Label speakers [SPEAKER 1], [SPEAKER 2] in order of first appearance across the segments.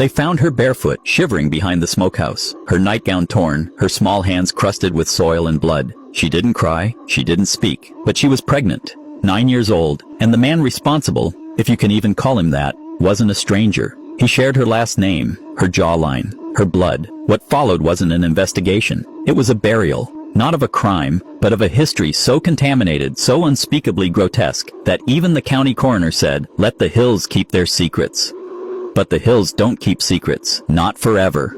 [SPEAKER 1] They found her barefoot, shivering behind the smokehouse, her nightgown torn, her small hands crusted with soil and blood. She didn't cry, she didn't speak, but she was pregnant, 9 years old, and the man responsible, if you can even call him that, wasn't a stranger. He shared her last name, her jawline, her blood. What followed wasn't an investigation. It was a burial, not of a crime, but of a history so contaminated, so unspeakably grotesque, that even the county coroner said, "Let the hills keep their secrets." But the hills don't keep secrets, not forever.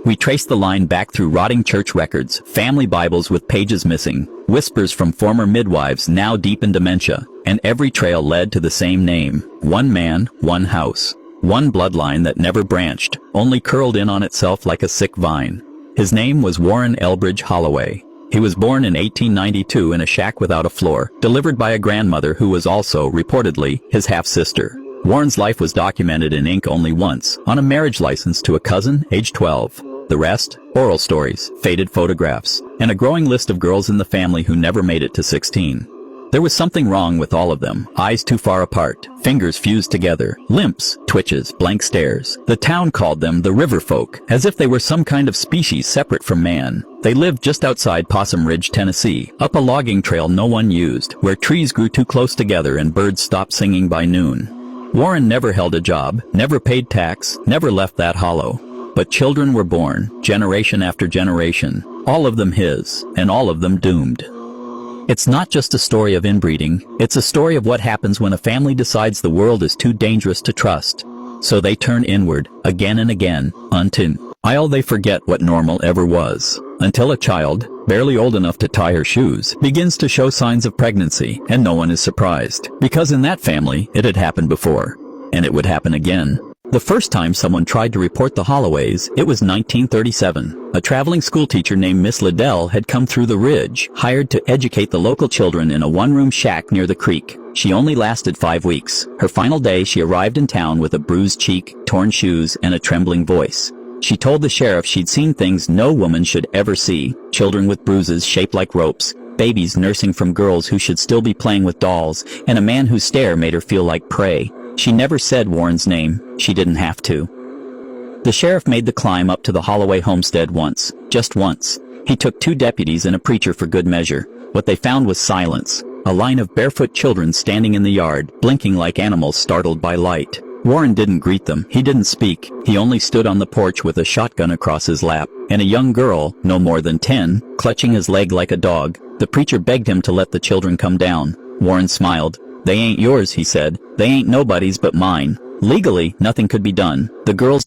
[SPEAKER 1] We traced the line back through rotting church records, family Bibles with pages missing, whispers from former midwives now deep in dementia, and every trail led to the same name. One man, one house. One bloodline that never branched, only curled in on itself like a sick vine. His name was Warren Elbridge Holloway. He was born in 1892 in a shack without a floor, delivered by a grandmother who was also, reportedly, his half-sister. Warren's life was documented in ink only once, on a marriage license to a cousin, age 12. The rest, oral stories, faded photographs, and a growing list of girls in the family who never made it to 16. There was something wrong with all of them. Eyes too far apart, fingers fused together, limps, twitches, blank stares. The town called them the river folk, as if they were some kind of species separate from man. They lived just outside Possum Ridge, Tennessee, up a logging trail no one used, where trees grew too close together and birds stopped singing by noon. Warren never held a job, never paid tax, never left that hollow. But children were born, generation after generation, all of them his, and all of them doomed. It's not just a story of inbreeding, it's a story of what happens when a family decides the world is too dangerous to trust. So they turn inward, again and again, until they forget what normal ever was. Until a child, barely old enough to tie her shoes, begins to show signs of pregnancy, and no one is surprised. Because in that family, it had happened before. And it would happen again. The first time someone tried to report the Holloways, it was 1937. A traveling schoolteacher named Miss Liddell had come through the ridge, hired to educate the local children in a one-room shack near the creek. She only lasted 5 weeks. Her final day, she arrived in town with a bruised cheek, torn shoes, and a trembling voice. She told the sheriff she'd seen things no woman should ever see, children with bruises shaped like ropes, babies nursing from girls who should still be playing with dolls, and a man whose stare made her feel like prey. She never said Warren's name. She didn't have to. The sheriff made the climb up to the Holloway homestead once, just once. He took 2 deputies and a preacher for good measure. What they found was silence. A line of barefoot children standing in the yard, blinking like animals startled by light. Warren didn't greet them. He didn't speak. He only stood on the porch with a shotgun across his lap, and a young girl, no more than 10, clutching his leg like a dog. The preacher begged him to let the children come down. Warren smiled. "They ain't yours," he said. "They ain't nobody's but mine." Legally, nothing could be done. The girls